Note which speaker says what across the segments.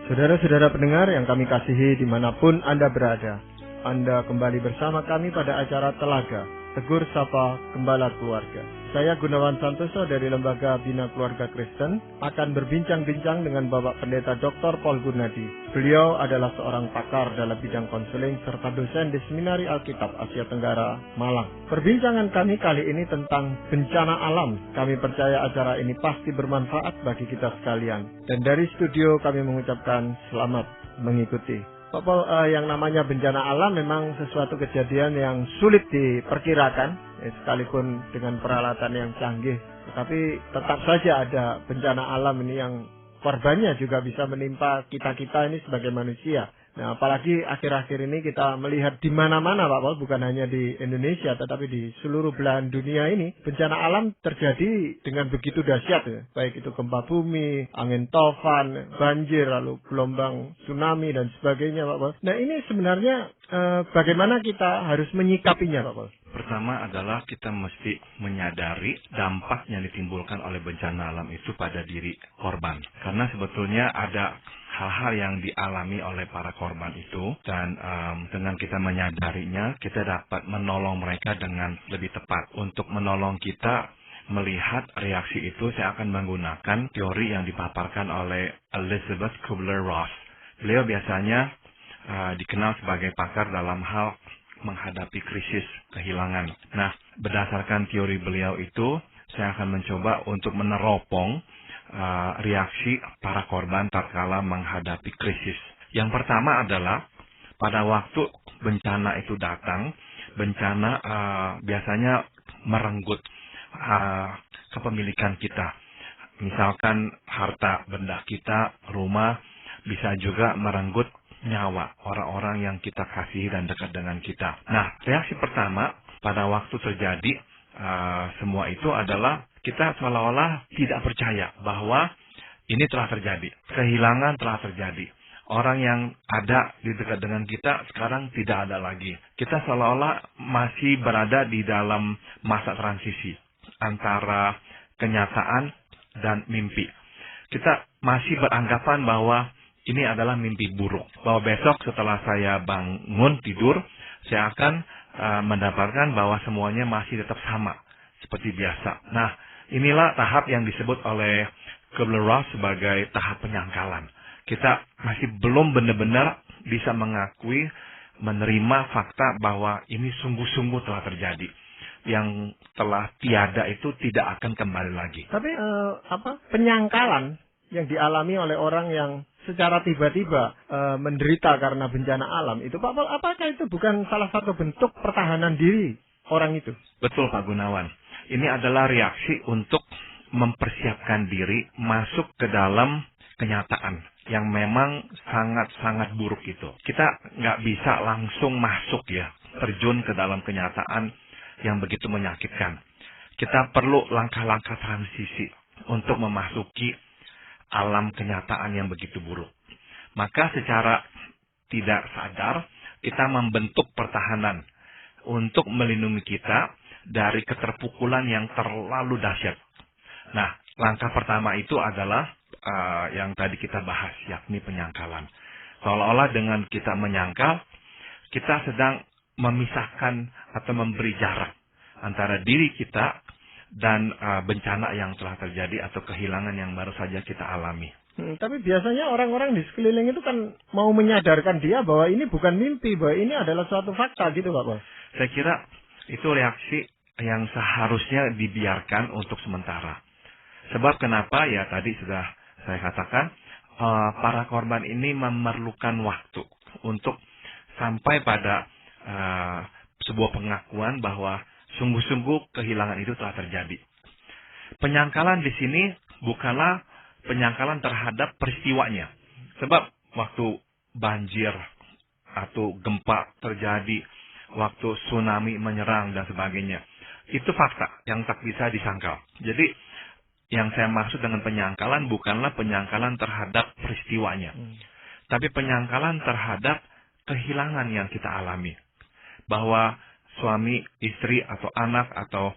Speaker 1: Saudara-saudara pendengar yang kami kasihi dimanapun Anda berada, Anda kembali bersama kami pada acara Telaga, Tegur Sapa Gembala Keluarga. Saya Gunawan Santoso dari Lembaga Bina Keluarga Kristen akan berbincang-bincang dengan Bapak Pendeta Dr. Paul Gunadi. Beliau adalah seorang pakar dalam bidang konseling serta dosen di Seminari Alkitab Asia Tenggara, Malang. Perbincangan kami kali ini tentang bencana alam. Kami percaya acara ini pasti bermanfaat bagi kita sekalian. Dan dari studio kami mengucapkan selamat mengikuti. Pak Paul, yang namanya bencana alam memang sesuatu kejadian yang sulit diperkirakan, sekalipun dengan peralatan yang canggih. Tetapi tetap saja ada bencana alam ini yang korbannya juga bisa menimpa kita-kita ini sebagai manusia. Nah, apalagi akhir-akhir ini kita melihat di mana-mana, Pak Paul, bukan hanya di Indonesia, tetapi di seluruh belahan dunia ini, bencana alam terjadi dengan begitu dahsyat, ya. Baik itu gempa bumi, angin tofan, banjir, lalu gelombang tsunami, dan sebagainya, Pak Paul. Nah, ini sebenarnya bagaimana kita harus menyikapinya, Pak Paul?
Speaker 2: Pertama adalah kita mesti menyadari dampak yang ditimbulkan oleh bencana alam itu pada diri korban. Karena sebetulnya ada hal-hal yang dialami oleh para korban itu, dan dengan kita menyadarinya, kita dapat menolong mereka dengan lebih tepat. Untuk menolong kita melihat reaksi itu, saya akan menggunakan teori yang dipaparkan oleh Elizabeth Kubler-Ross. Beliau biasanya dikenal sebagai pakar dalam hal menghadapi krisis kehilangan. Nah, berdasarkan teori beliau itu, saya akan mencoba untuk meneropong reaksi para korban tatkala menghadapi krisis. Yang pertama adalah pada waktu bencana itu datang, bencana biasanya merenggut kepemilikan kita. Misalkan harta benda kita, rumah, bisa juga merenggut nyawa orang-orang yang kita kasihi dan dekat dengan kita. Nah, reaksi pertama pada waktu terjadi semua itu adalah kita seolah-olah tidak percaya bahwa ini telah terjadi. Kehilangan telah terjadi. Orang yang ada di dekat dengan kita sekarang tidak ada lagi. Kita seolah-olah masih berada di dalam masa transisi antara kenyataan dan mimpi. Kita masih beranggapan bahwa ini adalah mimpi buruk. Bahwa besok setelah saya bangun tidur, saya akan mendapatkan bahwa semuanya masih tetap sama seperti biasa. Nah, inilah tahap yang disebut oleh Kubler-Ross sebagai tahap penyangkalan. Kita masih belum benar-benar bisa mengakui, menerima fakta bahwa ini sungguh-sungguh telah terjadi. Yang telah tiada itu tidak akan kembali lagi.
Speaker 1: Tapi penyangkalan yang dialami oleh orang yang secara tiba-tiba menderita karena bencana alam itu, Pak Paul, apakah itu bukan salah satu bentuk pertahanan diri orang itu?
Speaker 2: Betul, Pak Gunawan. Ini adalah reaksi untuk mempersiapkan diri masuk ke dalam kenyataan yang memang sangat-sangat buruk itu. Kita nggak bisa langsung masuk ya, terjun ke dalam kenyataan yang begitu menyakitkan. Kita perlu langkah-langkah transisi untuk memasuki alam kenyataan yang begitu buruk. Maka secara tidak sadar, kita membentuk pertahanan untuk melindungi kita dari keterpukulan yang terlalu dahsyat. Nah, langkah pertama itu adalah yang tadi kita bahas, yakni penyangkalan. Seolah-olah dengan kita menyangkal, kita sedang memisahkan atau memberi jarak antara diri kita dan bencana yang telah terjadi atau kehilangan yang baru saja kita alami.
Speaker 1: Tapi biasanya orang-orang di sekeliling itu kan mau menyadarkan dia bahwa ini bukan mimpi, bahwa ini adalah suatu fakta gitu, Pak Paul.
Speaker 2: Saya kira itu reaksi yang seharusnya dibiarkan untuk sementara. Sebab kenapa? Ya tadi sudah saya katakan, para korban ini memerlukan waktu untuk sampai pada sebuah pengakuan bahwa sungguh-sungguh kehilangan itu telah terjadi. Penyangkalan di sini bukanlah penyangkalan terhadap peristiwanya. Sebab waktu banjir atau gempa terjadi, waktu tsunami menyerang dan sebagainya, itu fakta yang tak bisa disangkal. Jadi yang saya maksud dengan penyangkalan bukanlah penyangkalan terhadap peristiwanya, tapi penyangkalan terhadap kehilangan yang kita alami. Bahwa suami, istri, atau anak, atau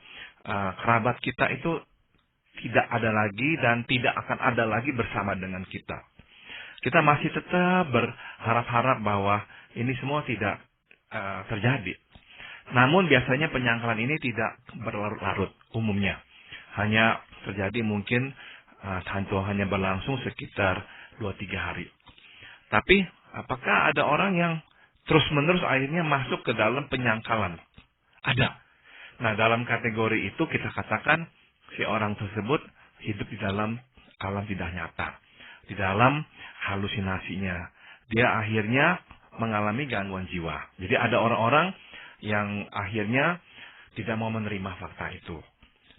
Speaker 2: kerabat kita itu tidak ada lagi dan tidak akan ada lagi bersama dengan kita. kita masih tetap berharap-harap bahwa ini semua tidak terjadi. Namun biasanya penyangkalan ini tidak berlarut-larut umumnya. Hanya terjadi mungkin hanya berlangsung sekitar 2-3 hari. Tapi apakah ada orang yang terus-menerus akhirnya masuk ke dalam penyangkalan? Ada. Nah, dalam kategori itu kita katakan si orang tersebut hidup di dalam alam tidak nyata. Di dalam halusinasinya. Dia akhirnya mengalami gangguan jiwa. Jadi ada orang-orang yang akhirnya tidak mau menerima fakta itu.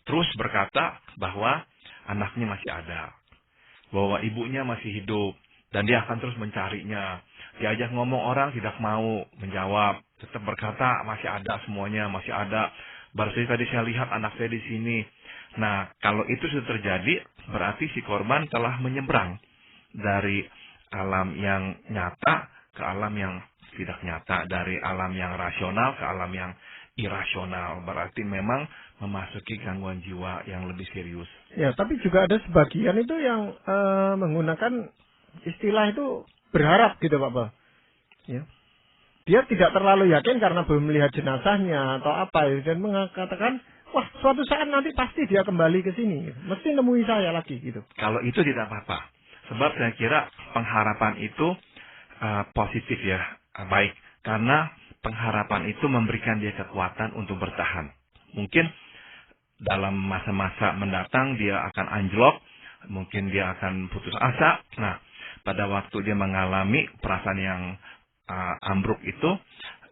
Speaker 2: Terus berkata bahwa anaknya masih ada. Bahwa ibunya masih hidup. Dan dia akan terus mencarinya. Diajak ngomong orang tidak mau menjawab. Tetap berkata masih ada semuanya, masih ada. Baru saja tadi saya lihat anak saya di sini. Nah, kalau itu sudah terjadi, berarti si korban telah menyeberang dari alam yang nyata ke alam yang tidak nyata, dari alam yang rasional ke alam yang irasional. Berarti memang memasuki gangguan jiwa yang lebih serius.
Speaker 1: Ya, tapi juga ada sebagian itu yang menggunakan istilah itu berharap gitu Pak Ba. Ya. Dia tidak terlalu yakin karena belum melihat jenazahnya atau apa ya, dan mengatakan, wah suatu saat nanti pasti dia kembali ke sini, mesti nemui saya lagi gitu.
Speaker 2: Kalau itu tidak apa-apa, sebab saya kira pengharapan itu positif ya, baik, karena pengharapan itu memberikan dia kekuatan untuk bertahan. Mungkin dalam masa-masa mendatang dia akan anjlok, mungkin dia akan putus asa. Nah, pada waktu dia mengalami perasaan yang ambruk itu,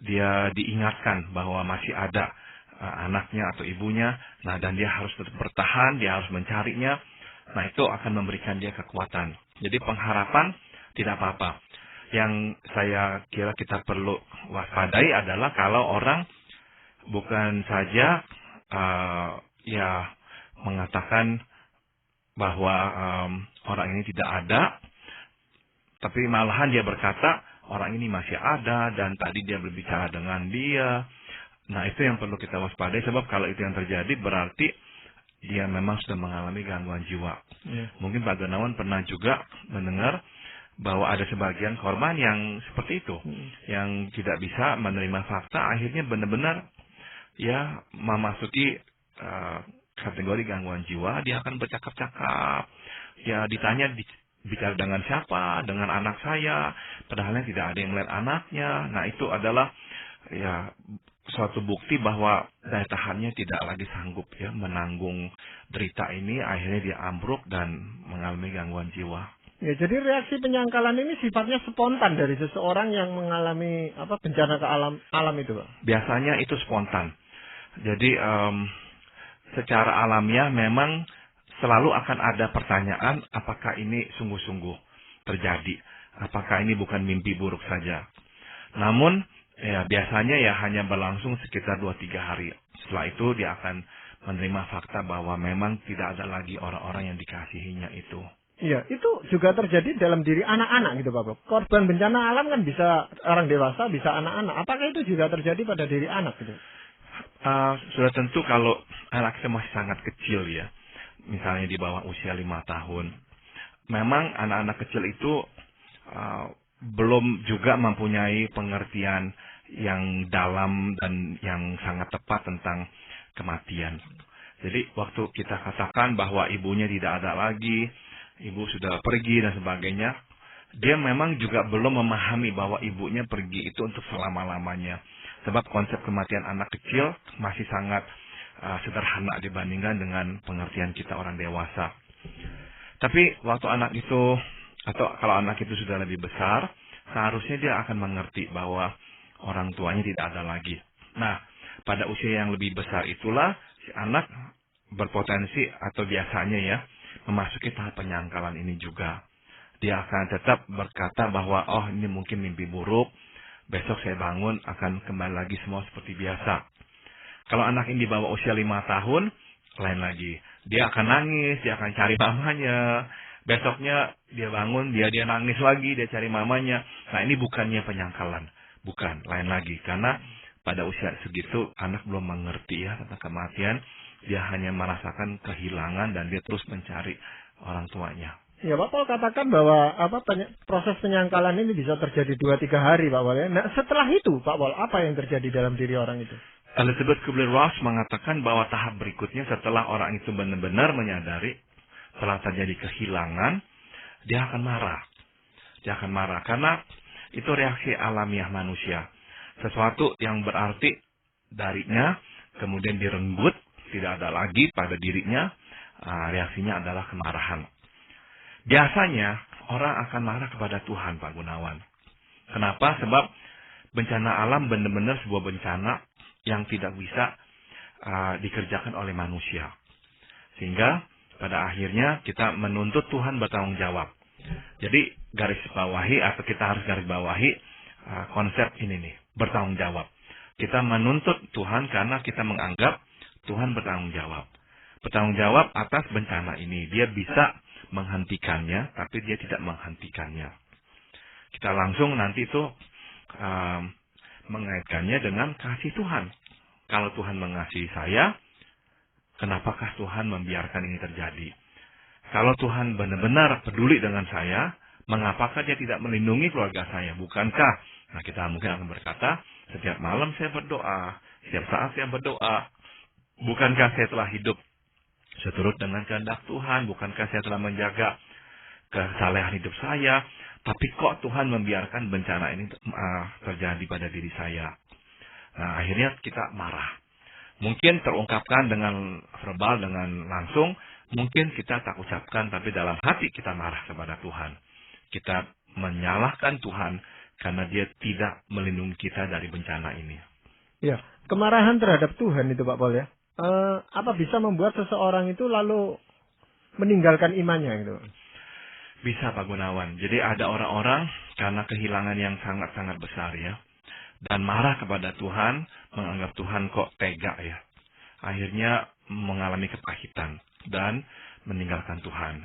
Speaker 2: dia diingatkan bahwa masih ada anaknya atau ibunya. Nah, dan dia harus tetap bertahan, dia harus mencarinya. Nah, itu akan memberikan dia kekuatan. Jadi pengharapan tidak apa-apa. Yang saya kira kita perlu waspadai adalah kalau orang bukan saja mengatakan bahwa orang ini tidak ada, tapi malahan dia berkata orang ini masih ada dan tadi dia berbicara dengan dia. Nah, itu yang perlu kita waspadai, sebab kalau itu yang terjadi berarti dia memang sudah mengalami gangguan jiwa. Mungkin Pak Gunawan pernah juga mendengar bahwa ada sebagian korban yang seperti itu, yang tidak bisa menerima fakta, akhirnya benar-benar ya memasuki kategori gangguan jiwa. Dia akan bercakap-cakap, ya ditanya bicara dengan siapa, dengan anak saya, padahal tidak ada yang melihat anaknya. Nah, itu adalah ya suatu bukti bahwa daya tahannya tidak lagi sanggup ya menanggung derita ini, akhirnya dia ambruk dan mengalami gangguan jiwa.
Speaker 1: Ya, jadi reaksi penyangkalan ini sifatnya spontan dari seseorang yang mengalami bencana ke alam itu, Pak.
Speaker 2: Biasanya itu spontan. Jadi secara alamiah memang selalu akan ada pertanyaan, apakah ini sungguh-sungguh terjadi? Apakah ini bukan mimpi buruk saja? Namun ya biasanya ya hanya berlangsung sekitar 2-3 hari. Setelah itu dia akan menerima fakta bahwa memang tidak ada lagi orang-orang yang dikasihinya itu.
Speaker 1: Iya, itu juga terjadi dalam diri anak-anak gitu Pak. Korban bencana alam kan bisa orang dewasa, bisa anak-anak. Apakah itu juga terjadi pada diri anak gitu?
Speaker 2: Sudah tentu kalau anak kita masih sangat kecil ya. Misalnya di bawah usia 5 tahun. Memang anak-anak kecil itu belum juga mempunyai pengertian yang dalam dan yang sangat tepat tentang kematian. Jadi waktu kita katakan bahwa ibunya tidak ada lagi, ibu sudah pergi dan sebagainya, dia memang juga belum memahami bahwa ibunya pergi itu untuk selama-lamanya. Sebab konsep kematian anak kecil masih sangat sederhana dibandingkan dengan pengertian kita orang dewasa. Tapi waktu anak itu, atau kalau anak itu sudah lebih besar, seharusnya dia akan mengerti bahwa orang tuanya tidak ada lagi. Nah, pada usia yang lebih besar itulah si anak berpotensi atau biasanya ya memasuki tahap penyangkalan ini juga. Dia akan tetap berkata bahwa oh ini mungkin mimpi buruk, besok saya bangun akan kembali lagi semua seperti biasa. Kalau anak ini di bawah usia 5 tahun, lain lagi. Dia akan nangis, dia akan cari mamanya. Besoknya dia bangun, dia nangis lagi, dia cari mamanya. Nah, ini bukannya penyangkalan. Bukan, lain lagi. Karena pada usia segitu, anak belum mengerti ya tentang kematian. Dia hanya merasakan kehilangan dan dia terus mencari orang tuanya.
Speaker 1: Ya, Pak Paul katakan bahwa proses penyangkalan ini bisa terjadi 2-3 hari, Pak Paul. Ya. Nah, setelah itu, Pak Paul, apa yang terjadi dalam diri orang itu?
Speaker 2: Elizabeth Kubler-Ross mengatakan bahwa tahap berikutnya setelah orang itu benar-benar menyadari telah terjadi kehilangan, dia akan marah. Dia akan marah karena itu reaksi alamiah manusia. Sesuatu yang berarti darinya kemudian direnggut, tidak ada lagi pada dirinya, reaksinya adalah kemarahan. Biasanya orang akan marah kepada Tuhan, Pak Gunawan. Kenapa? Sebab bencana alam benar-benar sebuah bencana yang tidak bisa dikerjakan oleh manusia. Sehingga pada akhirnya kita menuntut Tuhan bertanggung jawab. Jadi garis bawahi atau kita harus garis bawahi konsep ini nih, bertanggung jawab. Kita menuntut Tuhan karena kita menganggap Tuhan bertanggung jawab. Bertanggung jawab atas bencana ini. Dia bisa menghentikannya, tapi dia tidak menghentikannya. Kita langsung nanti itu mengaitkannya dengan kasih Tuhan. Kalau Tuhan mengasihi saya, kenapakah Tuhan membiarkan ini terjadi? Kalau Tuhan benar-benar peduli dengan saya, mengapakah dia tidak melindungi keluarga saya? Bukankah? Nah, kita mungkin akan berkata, setiap malam saya berdoa, setiap saat saya berdoa. Bukankah saya telah hidup seturut dengan kehendak Tuhan? Bukankah saya telah menjaga kesalehan hidup saya? Tapi kok Tuhan membiarkan bencana ini terjadi pada diri saya? Nah, akhirnya kita marah. Mungkin terungkapkan dengan verbal, dengan langsung. Mungkin kita tak ucapkan, tapi dalam hati kita marah kepada Tuhan. Kita menyalahkan Tuhan karena dia tidak melindungi kita dari bencana ini.
Speaker 1: Ya, kemarahan terhadap Tuhan itu, Pak Paul, ya. Apa bisa membuat seseorang itu lalu meninggalkan imannya gitu?
Speaker 2: Bisa, Pak Gunawan. Jadi ada orang-orang karena kehilangan yang sangat-sangat besar ya. Dan marah kepada Tuhan, menganggap Tuhan kok tega ya. Akhirnya mengalami kepahitan dan meninggalkan Tuhan.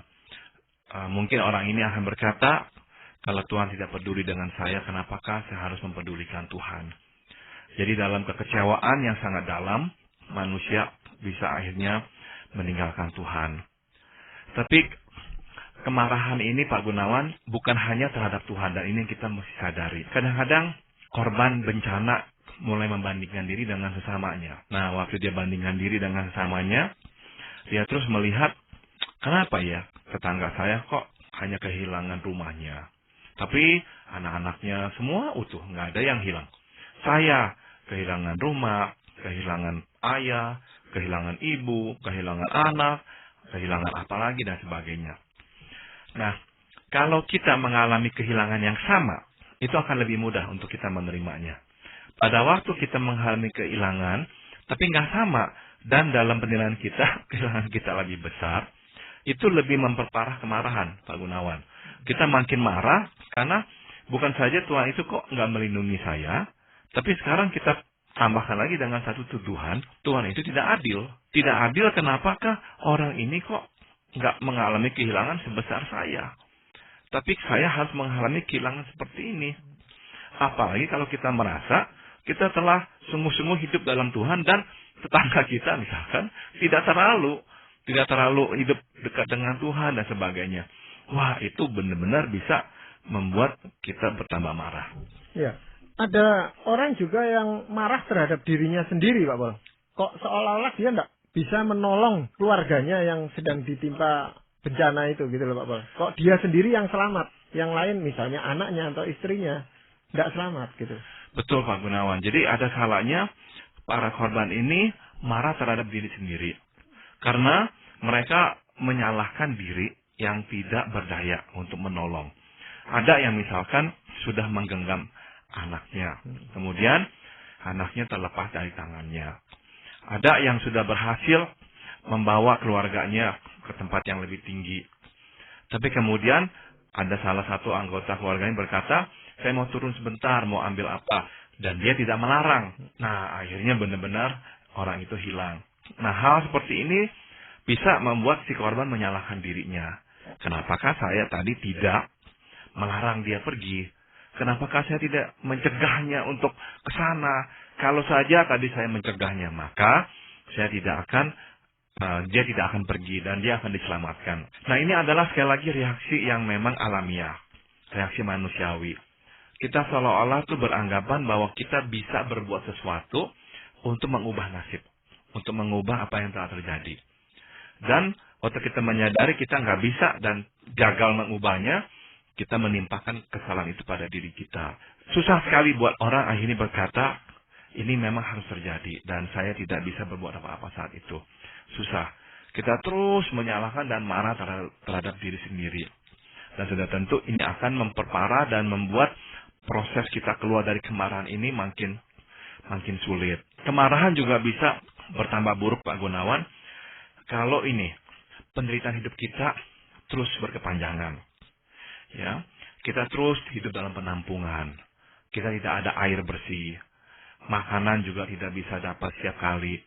Speaker 2: Mungkin orang ini akan berkata, kalau Tuhan tidak peduli dengan saya, kenapakah saya harus mempedulikan Tuhan? Jadi dalam kekecewaan yang sangat dalam, manusia bisa akhirnya meninggalkan Tuhan. Tapi kemarahan ini, Pak Gunawan, bukan hanya terhadap Tuhan, dan ini yang kita mesti sadari. Kadang-kadang korban bencana mulai membandingkan diri dengan sesamanya. Nah, waktu dia bandingkan diri dengan sesamanya, dia terus melihat, kenapa ya tetangga saya kok hanya kehilangan rumahnya. Tapi anak-anaknya semua utuh, nggak ada yang hilang. Saya kehilangan rumah, kehilangan ayah, kehilangan ibu, kehilangan anak, kehilangan apa lagi dan sebagainya. Nah, kalau kita mengalami kehilangan yang sama, itu akan lebih mudah untuk kita menerimanya. Pada waktu kita mengalami kehilangan, tapi nggak sama, dan dalam penilaian kita, kehilangan kita lebih besar, itu lebih memperparah kemarahan, Pak Gunawan. Kita makin marah, karena bukan saja Tuhan itu kok nggak melindungi saya, tapi sekarang kita tambahkan lagi dengan satu tuduhan, Tuhan itu tidak adil. Tidak adil, kenapakah orang ini kok nggak mengalami kehilangan sebesar saya? Tapi saya harus mengalami kehilangan seperti ini. Apalagi kalau kita merasa kita telah sungguh-sungguh hidup dalam Tuhan dan tetangga kita misalkan tidak terlalu hidup dekat dengan Tuhan dan sebagainya. Wah, itu benar-benar bisa membuat kita bertambah marah.
Speaker 1: Ya. Ada orang juga yang marah terhadap dirinya sendiri, Pak Paul. Kok seolah-olah dia tidak bisa menolong keluarganya yang sedang ditimpa bencana itu, gitu loh, Pak Paul. Kok dia sendiri yang selamat, yang lain misalnya anaknya atau istrinya tidak selamat, gitu.
Speaker 2: Betul, Pak Gunawan. Jadi ada kalanya para korban ini marah terhadap diri sendiri. Karena mereka menyalahkan diri yang tidak berdaya untuk menolong. Ada yang misalkan sudah menggenggam anaknya. Kemudian anaknya terlepas dari tangannya. Ada yang sudah berhasil membawa keluarganya ke tempat yang lebih tinggi. Tapi kemudian ada salah satu anggota keluarganya berkata, saya mau turun sebentar, mau ambil apa. Dan dia tidak melarang. Nah, akhirnya benar-benar orang itu hilang. Nah, hal seperti ini bisa membuat si korban menyalahkan dirinya. Kenapakah saya tadi tidak melarang dia pergi? Kenapakah saya tidak mencegahnya untuk ke sana? Kalau saja tadi saya mencegahnya, maka saya tidak akan dia tidak akan pergi dan dia akan diselamatkan. Nah, ini adalah sekali lagi reaksi yang memang alamiah, reaksi manusiawi. Kita seolah-olah tuh beranggapan bahwa kita bisa berbuat sesuatu untuk mengubah nasib, untuk mengubah apa yang telah terjadi. Dan waktu kita menyadari kita nggak bisa dan gagal mengubahnya, kita menimpakan kesalahan itu pada diri kita. Susah sekali buat orang akhirnya berkata, ini memang harus terjadi dan saya tidak bisa berbuat apa-apa saat itu. Susah. Kita terus menyalahkan dan marah terhadap diri sendiri. Dan sudah tentu ini akan memperparah dan membuat proses kita keluar dari kemarahan ini makin sulit. Kemarahan juga bisa bertambah buruk, Pak Gunawan, kalau ini penderitaan hidup kita terus berkepanjangan. Ya, kita terus hidup dalam penampungan. Kita tidak ada air bersih. Makanan juga tidak bisa dapat setiap kali.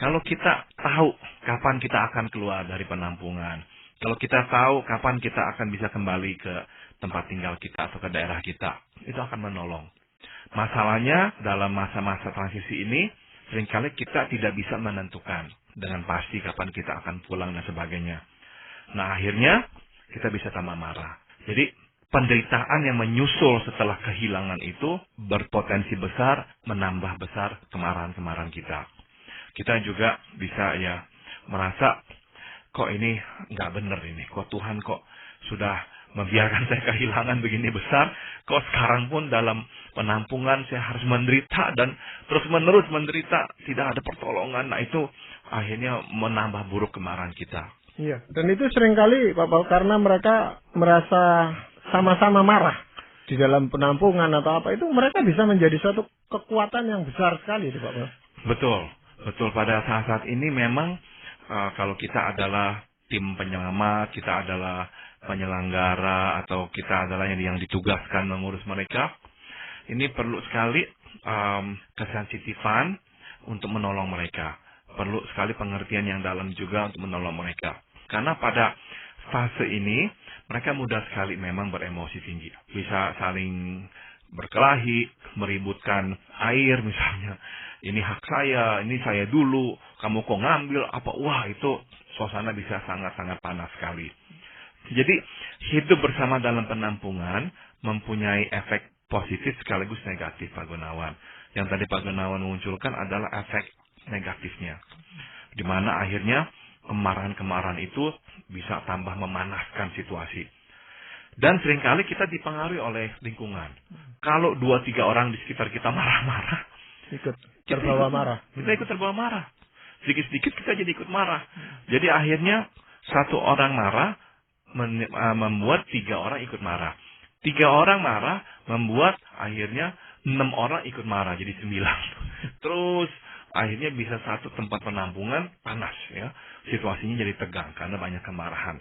Speaker 2: Kalau kita tahu kapan kita akan keluar dari penampungan, kalau kita tahu kapan kita akan bisa kembali ke tempat tinggal kita atau ke daerah kita, itu akan menolong. Masalahnya dalam masa-masa transisi ini, seringkali kita tidak bisa menentukan dengan pasti kapan kita akan pulang dan sebagainya. Nah, akhirnya kita bisa tambah marah. Jadi, penderitaan yang menyusul setelah kehilangan itu berpotensi besar menambah besar kemarahan-kemarahan kita. Kita juga bisa merasa, kok ini nggak benar ini, kok Tuhan kok sudah membiarkan saya kehilangan begini besar, kok sekarang pun dalam penampungan saya harus menderita dan terus-menerus menderita, tidak ada pertolongan. Nah, itu akhirnya menambah buruk kemarahan kita.
Speaker 1: Iya, dan itu seringkali Pak Paul, karena mereka merasa sama-sama marah di dalam penampungan atau apa, itu mereka bisa menjadi suatu kekuatan yang besar sekali Pak Paul.
Speaker 2: Betul. Pada saat-saat ini memang kalau kita adalah tim penyelamat, kita adalah penyelenggara, atau kita adalah yang ditugaskan mengurus mereka, ini perlu sekali kesensitifan untuk menolong mereka. Perlu sekali pengertian yang dalam juga untuk menolong mereka. Karena pada fase ini, mereka mudah sekali memang beremosi tinggi. Bisa saling berkelahi, meributkan air misalnya. Ini hak saya, ini saya dulu, kamu kok ngambil apa? Wah, itu suasana bisa sangat-sangat panas sekali. Jadi, hidup bersama dalam penampungan mempunyai efek positif sekaligus negatif, Pak Gunawan. Yang tadi Pak Gunawan munculkan adalah efek negatifnya. Di mana akhirnya kemarahan-kemarahan itu bisa tambah memanaskan situasi. Dan seringkali kita dipengaruhi oleh lingkungan. Kalau 2-3 orang di sekitar kita marah-marah, kita ikut terbawa marah. Sedikit-sedikit kita jadi ikut marah. Jadi akhirnya 1 orang marah membuat 3 orang ikut marah. 3 orang marah membuat akhirnya 6 orang ikut marah, jadi 9. Terus akhirnya bisa satu tempat penampungan panas, ya. Situasinya jadi tegang karena banyak kemarahan.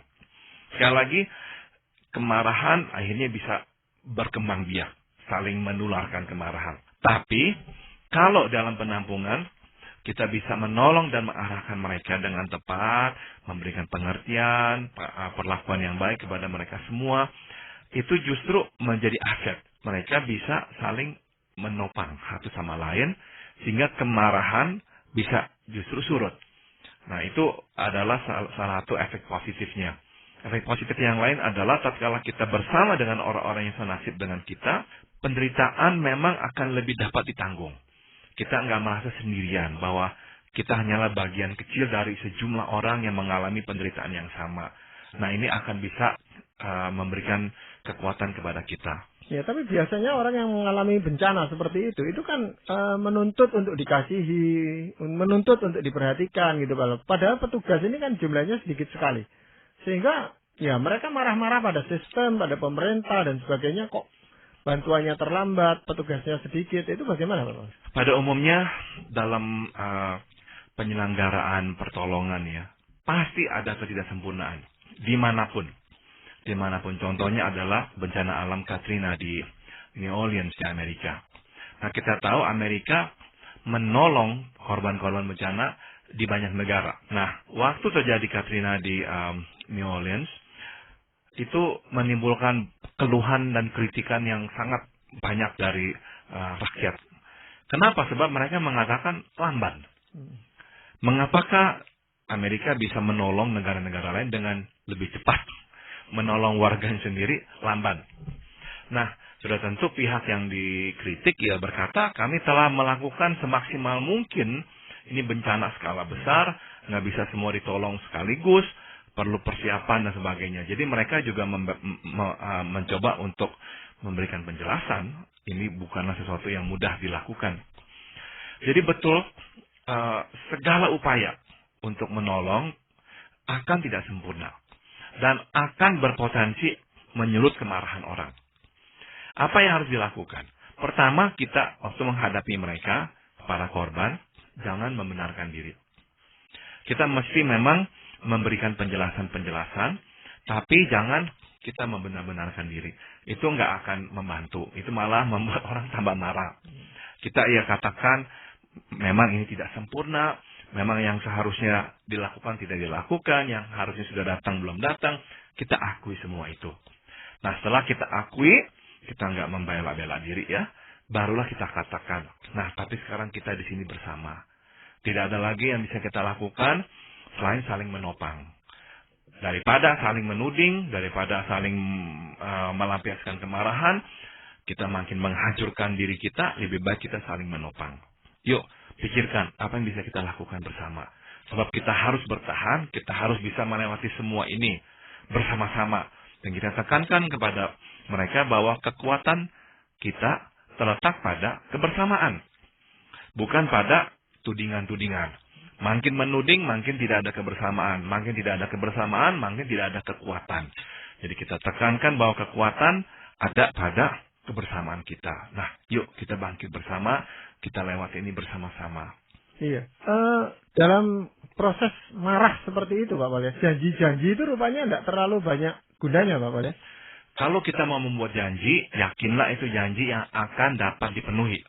Speaker 2: Sekali lagi, kemarahan akhirnya bisa berkembang biak, saling menularkan kemarahan. Tapi kalau dalam penampungan kita bisa menolong dan mengarahkan mereka dengan tepat, memberikan pengertian, perlakuan yang baik kepada mereka semua, itu justru menjadi aset. Mereka bisa saling menopang satu sama lain, sehingga kemarahan bisa justru surut. Nah, itu adalah salah satu efek positifnya. Efek positif yang lain adalah tatkala kita bersama dengan orang-orang yang senasib dengan kita, penderitaan memang akan lebih dapat ditanggung. Kita nggak merasa sendirian bahwa kita hanyalah bagian kecil dari sejumlah orang yang mengalami penderitaan yang sama. Nah, ini akan bisa memberikan kekuatan kepada kita.
Speaker 1: Ya, tapi biasanya orang yang mengalami bencana seperti itu kan menuntut untuk dikasihi, menuntut untuk diperhatikan gitu. Padahal petugas ini kan jumlahnya sedikit sekali. Sehingga ya mereka marah-marah pada sistem, pada pemerintah dan sebagainya, kok bantuannya terlambat, petugasnya sedikit. Itu bagaimana, Pak?
Speaker 2: Pada umumnya dalam penyelenggaraan pertolongan ya, pasti ada ketidaksempurnaan dimanapun. Contohnya adalah bencana alam Katrina di New Orleans di Amerika. Nah, kita tahu Amerika menolong korban-korban bencana di banyak negara. Nah, waktu terjadi Katrina di New Orleans, itu menimbulkan keluhan dan kritikan yang sangat banyak dari rakyat. Kenapa? Sebab mereka mengatakan lamban. Mengapakah Amerika bisa menolong negara-negara lain dengan lebih cepat. Menolong warganya sendiri lamban. Nah, sudah tentu pihak yang dikritik ya berkata, kami telah melakukan semaksimal mungkin. Ini bencana skala besar, nggak bisa semua ditolong sekaligus, perlu persiapan dan sebagainya. Jadi mereka juga mencoba untuk memberikan penjelasan. Ini bukanlah sesuatu yang mudah dilakukan. Jadi betul, segala upaya untuk menolong akan tidak sempurna. Dan akan berpotensi menyulut kemarahan orang. Apa yang harus dilakukan? Pertama, kita waktu menghadapi mereka, para korban, jangan membenarkan diri. Kita mesti memang memberikan penjelasan-penjelasan, tapi jangan kita membenar-benarkan diri. Itu nggak akan membantu. Itu malah membuat orang tambah marah. Kita katakan, memang ini tidak sempurna, memang yang seharusnya dilakukan tidak dilakukan, yang harusnya sudah datang belum datang, kita akui semua itu. Nah, setelah kita akui, kita nggak membela-bela diri ya, barulah kita katakan, nah tapi sekarang kita di sini bersama. Tidak ada lagi yang bisa kita lakukan selain saling menopang. Daripada saling menuding, daripada saling melampiaskan kemarahan, kita makin menghancurkan diri kita, lebih baik kita saling menopang. Yuk, pikirkan apa yang bisa kita lakukan bersama. Sebab kita harus bertahan, kita harus bisa melewati semua ini bersama-sama. Dan kita tekankan kepada mereka bahwa kekuatan kita terletak pada kebersamaan. Bukan pada tudingan-tudingan. Makin menuding, makin tidak ada kebersamaan. Makin tidak ada kebersamaan, makin tidak ada kekuatan. Jadi kita tekankan bahwa kekuatan ada pada kebersamaan kita. Nah, yuk kita bangkit bersama, kita lewat ini bersama-sama.
Speaker 1: Iya. Dalam proses marah seperti itu, Pak Wali, janji-janji itu rupanya tidak terlalu banyak gunanya, Pak Wali.
Speaker 2: Kalau kita mau membuat janji, yakinlah itu janji yang akan dapat dipenuhi.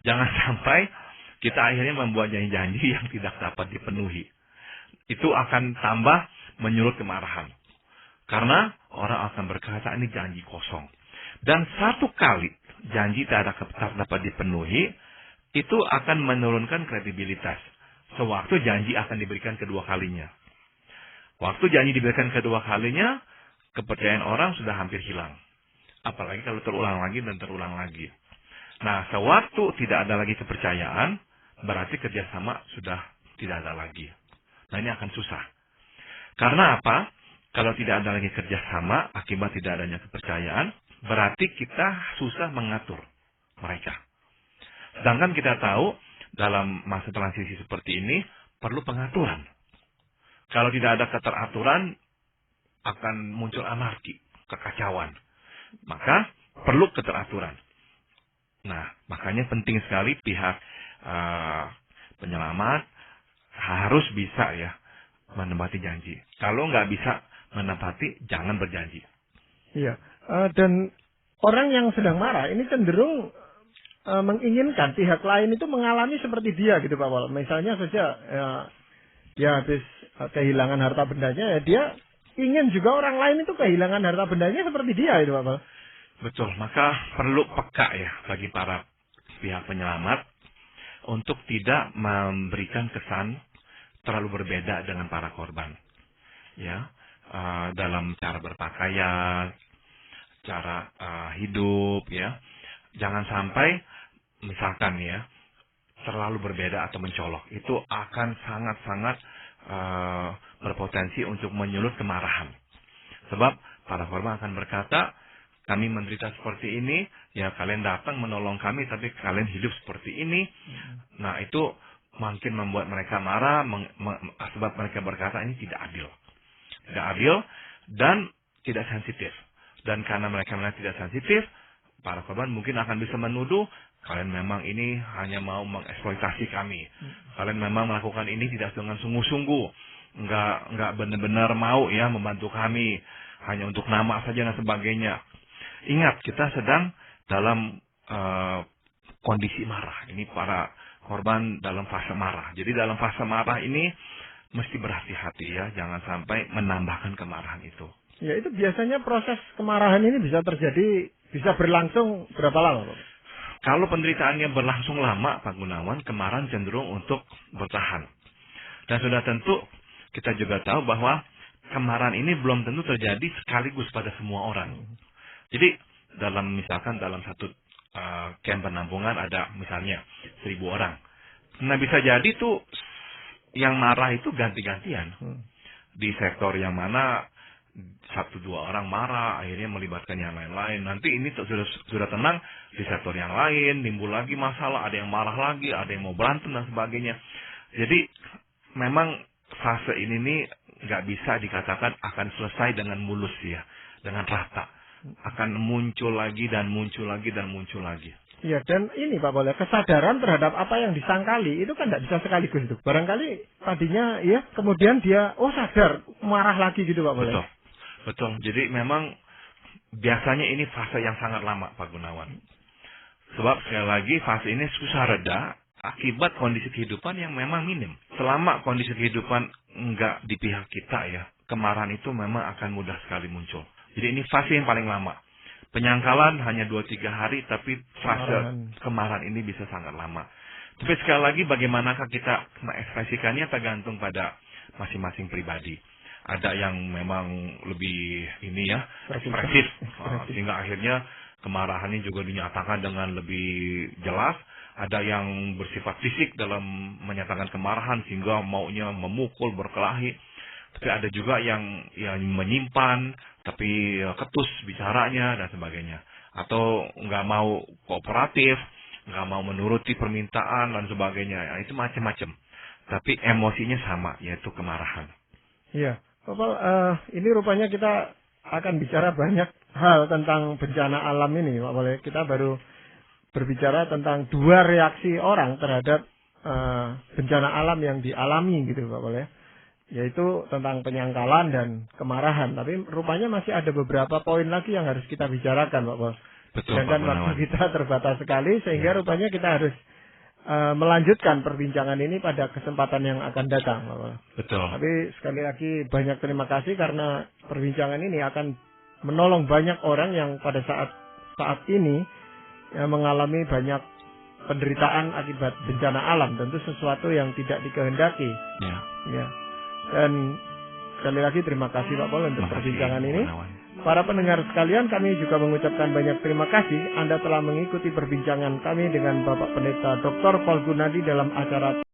Speaker 2: Jangan sampai kita akhirnya membuat janji-janji yang tidak dapat dipenuhi. Itu akan tambah menyulut kemarahan. Karena orang akan berkata ini janji kosong. Dan satu kali janji tidak dapat dipenuhi, itu akan menurunkan kredibilitas. Sewaktu janji akan diberikan kedua kalinya. Waktu janji diberikan kedua kalinya, kepercayaan orang sudah hampir hilang. Apalagi kalau terulang lagi dan terulang lagi. Nah, sewaktu tidak ada lagi kepercayaan, berarti kerjasama sudah tidak ada lagi. Nah, ini akan susah. Karena apa? Kalau tidak ada lagi kerjasama, akibat tidak adanya kepercayaan, berarti kita susah mengatur mereka. Sedangkan kita tahu, dalam masa transisi seperti ini, perlu pengaturan. Kalau tidak ada keteraturan, akan muncul anarki, kekacauan. Maka, perlu keteraturan. Nah, makanya penting sekali pihak penyelamat harus bisa ya menepati janji. Kalau nggak bisa menepati, jangan berjanji.
Speaker 1: Iya. Dan orang yang sedang marah ini cenderung menginginkan pihak lain itu mengalami seperti dia gitu Pak Wal. Misalnya saja ya habis kehilangan harta bendanya, ya dia ingin juga orang lain itu kehilangan harta bendanya seperti dia itu Pak Wal.
Speaker 2: Betul, maka perlu peka ya bagi para pihak penyelamat untuk tidak memberikan kesan terlalu berbeda dengan para korban. Ya, dalam cara berpakaian, cara hidup ya. Jangan sampai misalkan ya terlalu berbeda atau mencolok. Itu akan sangat-sangat berpotensi untuk menyulut kemarahan. Sebab para korban akan berkata, kami menderita seperti ini, ya kalian datang menolong kami, tapi kalian hidup seperti ini. Nah, itu makin membuat mereka marah, sebab mereka berkata ini tidak adil. Tidak adil dan tidak sensitif. Dan karena mereka tidak sensitif, para korban mungkin akan bisa menuduh, kalian memang ini hanya mau mengeksploitasi kami. Kalian memang melakukan ini tidak dengan sungguh-sungguh. Enggak benar-benar mau ya membantu kami. Hanya untuk nama saja dan sebagainya. Ingat, kita sedang dalam kondisi marah. Ini para korban dalam fase marah. Jadi dalam fase marah ini mesti berhati-hati ya. Jangan sampai menambahkan kemarahan itu.
Speaker 1: Ya, itu biasanya proses kemarahan ini bisa terjadi, bisa berlangsung berapa lama Pak?
Speaker 2: Kalau penderitaannya berlangsung lama, Pak Gunawan, kemarahan cenderung untuk bertahan. Dan sudah tentu kita juga tahu bahwa kemarahan ini belum tentu terjadi sekaligus pada semua orang. Jadi misalkan dalam satu camp penampungan ada misalnya 1.000 orang. Nah bisa jadi tuh yang marah itu ganti-gantian. Di sektor yang mana 1-2 orang marah, akhirnya melibatkan yang lain-lain. Nanti ini sudah tenang, di sektor yang lain timbul lagi masalah, ada yang marah lagi, ada yang mau berantem dan sebagainya. Jadi memang fase ini nih nggak bisa dikatakan akan selesai dengan mulus ya, dengan rata. Akan muncul lagi dan muncul lagi dan muncul lagi.
Speaker 1: Iya, dan ini Pak Boleh, kesadaran terhadap apa yang disangkali itu kan tidak bisa sekaligus itu. Barangkali tadinya ya, kemudian dia sadar, marah lagi gitu Pak Boleh.
Speaker 2: Betul. Jadi memang biasanya ini fase yang sangat lama Pak Gunawan. Sebab sekali lagi fase ini susah reda akibat kondisi kehidupan yang memang minim. Selama kondisi kehidupan enggak di pihak kita ya, kemarahan itu memang akan mudah sekali muncul. Jadi ini fase yang paling lama. Penyangkalan hanya 2-3 hari, tapi fase kemarahan ini bisa sangat lama. Tapi sekali lagi bagaimanakah kita mengekspresikannya tergantung pada masing-masing pribadi. Ada yang memang lebih ekspresif, sehingga akhirnya kemarahannya juga dinyatakan dengan lebih jelas. Ada yang bersifat fisik dalam menyatakan kemarahan sehingga maunya memukul, berkelahi. Tapi ada juga yang menyimpan, tapi ketus bicaranya dan sebagainya. Atau nggak mau kooperatif, nggak mau menuruti permintaan dan sebagainya. Ya, itu macam-macam. Tapi emosinya sama, yaitu kemarahan.
Speaker 1: Iya, Bapak, ini rupanya kita akan bicara banyak hal tentang bencana alam ini, Pak Boleh. Kita baru berbicara tentang 2 reaksi orang terhadap bencana alam yang dialami gitu, Pak Boleh. Yaitu tentang penyangkalan dan kemarahan. Tapi rupanya masih ada beberapa poin lagi yang harus kita bicarakan, Pak Pol.
Speaker 2: Betul,
Speaker 1: dan waktu kita terbatas sekali, sehingga rupanya kita harus melanjutkan perbincangan ini pada kesempatan yang akan datang, Pak Pol.
Speaker 2: Betul.
Speaker 1: Tapi sekali lagi banyak terima kasih karena perbincangan ini akan menolong banyak orang yang pada saat ini mengalami banyak penderitaan akibat bencana alam. Tentu sesuatu yang tidak dikehendaki. Ya. Dan sekali lagi terima kasih Pak Pol untuk perbincangan ini. Para pendengar sekalian, kami juga mengucapkan banyak terima kasih Anda telah mengikuti perbincangan kami dengan Bapak Pendeta Dr. Paul Gunadi dalam acara